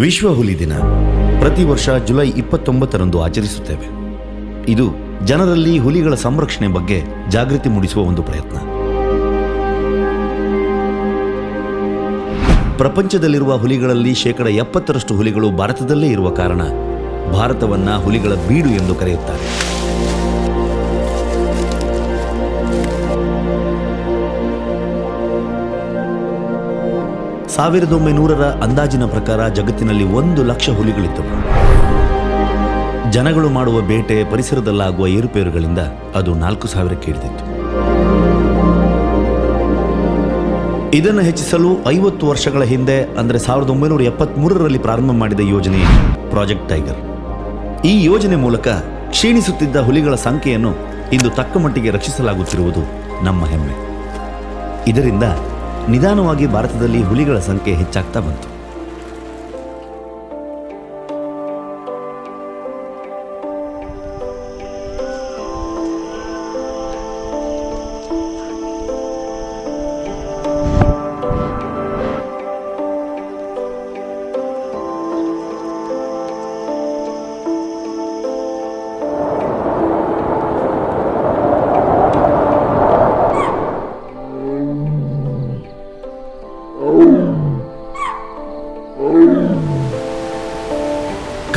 ವಿಶ್ವ ಹುಲಿ ದಿನ ಪ್ರತಿ ವರ್ಷ ಜುಲೈ 29ರಂದು ಆಚರಿಸುತ್ತೇವೆ. ಇದು ಜನರಲ್ಲಿ ಹುಲಿಗಳ ಸಂರಕ್ಷಣೆ ಬಗ್ಗೆ ಜಾಗೃತಿ ಮೂಡಿಸುವ ಒಂದು ಪ್ರಯತ್ನ. ಪ್ರಪಂಚದಲ್ಲಿರುವ ಹುಲಿಗಳಲ್ಲಿ 70% ಹುಲಿಗಳು ಭಾರತದಲ್ಲೇ ಇರುವ ಕಾರಣ ಭಾರತವನ್ನ ಹುಲಿಗಳ ಬೀಡು ಎಂದು ಕರೆಯುತ್ತಾರೆ. ಸಾವಿರದ 1900ರ ಅಂದಾಜಿನ ಪ್ರಕಾರ ಜಗತ್ತಿನಲ್ಲಿ 1 ಲಕ್ಷ ಹುಲಿಗಳಿದ್ದವು. ಜನಗಳು ಮಾಡುವ ಬೇಟೆ, ಪರಿಸರದಲ್ಲಾಗುವ ಏರುಪೇರುಗಳಿಂದ ಅದು 4,000ಕ್ಕೆ ಇಳಿದಿತ್ತು. ಇದನ್ನು ಹೆಚ್ಚಿಸಲು 50 ವರ್ಷಗಳ ಹಿಂದೆ ಅಂದರೆ 1973ರಲ್ಲಿ ಪ್ರಾರಂಭ ಮಾಡಿದ ಯೋಜನೆ ಪ್ರಾಜೆಕ್ಟ್ ಟೈಗರ್. ಈ ಯೋಜನೆ ಮೂಲಕ ಕ್ಷೀಣಿಸುತ್ತಿದ್ದ ಹುಲಿಗಳ ಸಂಖ್ಯೆಯನ್ನು ಇಂದು ತಕ್ಕ ಮಟ್ಟಿಗೆ ರಕ್ಷಿಸಲಾಗುತ್ತಿರುವುದು ನಮ್ಮ ಹೆಮ್ಮೆ. ಇದರಿಂದ ನಿಧಾನವಾಗಿ ಭಾರತದಲ್ಲಿ ಹುಲಿಗಳ ಸಂಖ್ಯೆ ಹೆಚ್ಚಾಗ್ತಾ ಬಂತು.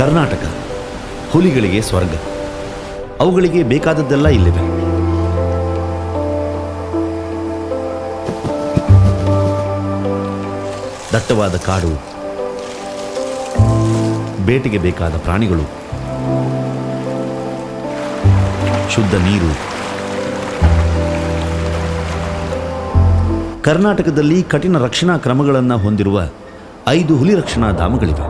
ಕರ್ನಾಟಕ ಹುಲಿಗಳಿಗೆ ಸ್ವರ್ಗ. ಅವುಗಳಿಗೆ ಬೇಕಾದದ್ದೆಲ್ಲ ಇಲ್ಲಿವೆ. ದಟ್ಟವಾದ ಕಾಡು, ಬೇಟೆಗೆ ಬೇಕಾದ ಪ್ರಾಣಿಗಳು, ಶುದ್ಧ ನೀರು. ಕರ್ನಾಟಕದಲ್ಲಿ ಕಠಿಣ ರಕ್ಷಣಾ ಕ್ರಮಗಳನ್ನು ಹೊಂದಿರುವ 5 ಹುಲಿ ರಕ್ಷಣಾ ಧಾಮಗಳಿವೆ.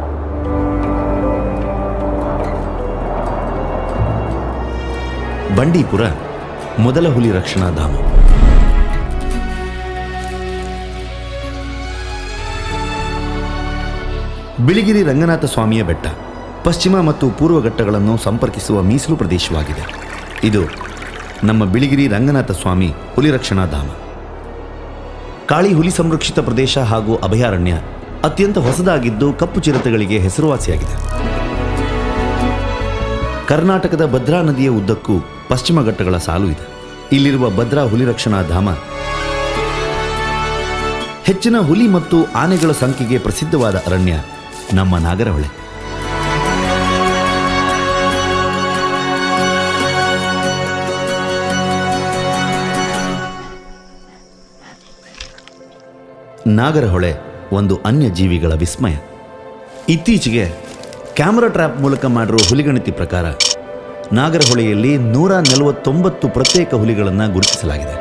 ಬಂಡೀಪುರ ಮೊದಲ ಹುಲಿ ರಕ್ಷಣಾ ಧಾಮ. ಬಿಳಿಗಿರಿ ರಂಗನಾಥ ಸ್ವಾಮಿಯ ಬೆಟ್ಟ ಪಶ್ಚಿಮ ಮತ್ತು ಪೂರ್ವ ಘಟ್ಟಗಳನ್ನು ಸಂಪರ್ಕಿಸುವ ಮೀಸಲು ಪ್ರದೇಶವಾಗಿದೆ. ಇದು ನಮ್ಮ ಬಿಳಿಗಿರಿ ರಂಗನಾಥ ಸ್ವಾಮಿ ಹುಲಿ ರಕ್ಷಣಾ ಧಾಮ. ಕಾಳಿ ಹುಲಿ ಸಂರಕ್ಷಿತ ಪ್ರದೇಶ ಹಾಗೂ ಅಭಯಾರಣ್ಯ ಅತ್ಯಂತ ಹೊಸದಾಗಿದ್ದು ಕಪ್ಪು ಚಿರತೆಗಳಿಗೆ ಹೆಸರುವಾಸಿಯಾಗಿದೆ. ಕರ್ನಾಟಕದ ಭದ್ರಾ ನದಿಯ ಉದ್ದಕ್ಕೂ ಪಶ್ಚಿಮ ಘಟ್ಟಗಳ ಸಾಲು ಇದೆ. ಇಲ್ಲಿರುವ ಭದ್ರಾ ಹುಲಿ ರಕ್ಷಣಾ ಧಾಮ ಹೆಚ್ಚಿನ ಹುಲಿ ಮತ್ತು ಆನೆಗಳ ಸಂಖ್ಯೆಗೆ ಪ್ರಸಿದ್ಧವಾದ ಅರಣ್ಯ ನಮ್ಮ ನಾಗರಹೊಳೆ. ನಾಗರಹೊಳೆ ಒಂದು ಅನ್ಯ ಜೀವಿಗಳ ವಿಸ್ಮಯ. ಇತ್ತೀಚೆಗೆ ಕ್ಯಾಮರಾ ಟ್ರ್ಯಾಪ್ ಮೂಲಕ ಮಾಡಿರುವ ಹುಲಿಗಣತಿ ಪ್ರಕಾರ ನಾಗರಹೊಳೆಯಲ್ಲಿ 149 ಪ್ರತ್ಯೇಕ ಹುಲಿಗಳನ್ನು ಗುರುತಿಸಲಾಗಿದೆ.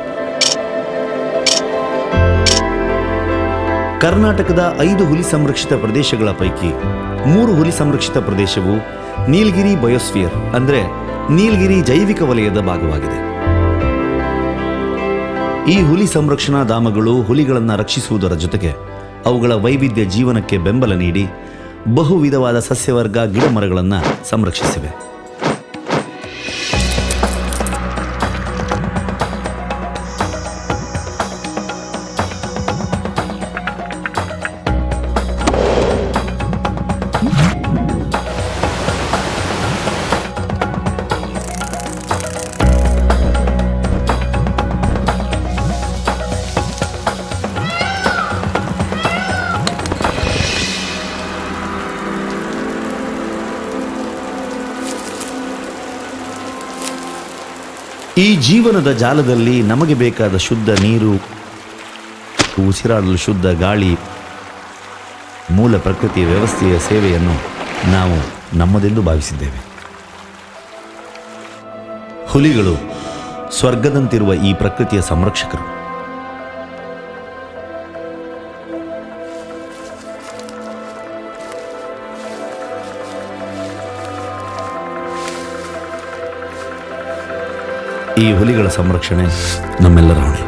ಕರ್ನಾಟಕದ 5 ಹುಲಿ ಸಂರಕ್ಷಿತ ಪ್ರದೇಶಗಳ ಪೈಕಿ 3 ಹುಲಿ ಸಂರಕ್ಷಿತ ಪ್ರದೇಶವು ನೀಲಗಿರಿ ಬಯೋಸ್ಫಿಯರ್ ಅಂದರೆ ನೀಲಗಿರಿ ಜೈವಿಕ ವಲಯದ ಭಾಗವಾಗಿದೆ. ಈ ಹುಲಿ ಸಂರಕ್ಷಣಾ ಧಾಮಗಳು ಹುಲಿಗಳನ್ನು ರಕ್ಷಿಸುವುದರ ಜೊತೆಗೆ ಅವುಗಳ ವೈವಿಧ್ಯ ಜೀವನಕ್ಕೆ ಬೆಂಬಲ ನೀಡಿ ಬಹು ವಿಧವಾದ ಸಸ್ಯವರ್ಗ ಗಿಡಮರಗಳನ್ನು ಸಂರಕ್ಷಿಸಿವೆ. ಈ ಜೀವನದ ಜಾಲದಲ್ಲಿ ನಮಗೆ ಬೇಕಾದ ಶುದ್ಧ ನೀರು, ಉಸಿರಾಡಲು ಶುದ್ಧ ಗಾಳಿ, ಮೂಲ ಪ್ರಕೃತಿಯ ವ್ಯವಸ್ಥೆಯ ಸೇವೆಯನ್ನು ನಾವು ನಮ್ಮದೆಂದು ಭಾವಿಸಿದ್ದೇವೆ. ಹುಲಿಗಳು ಸ್ವರ್ಗದಂತಿರುವ ಈ ಪ್ರಕೃತಿಯ ಸಂರಕ್ಷಕರು. ಈ ಹುಲಿಗಳ ಸಂರಕ್ಷಣೆ ನಮ್ಮೆಲ್ಲರ ಹೊಣೆ.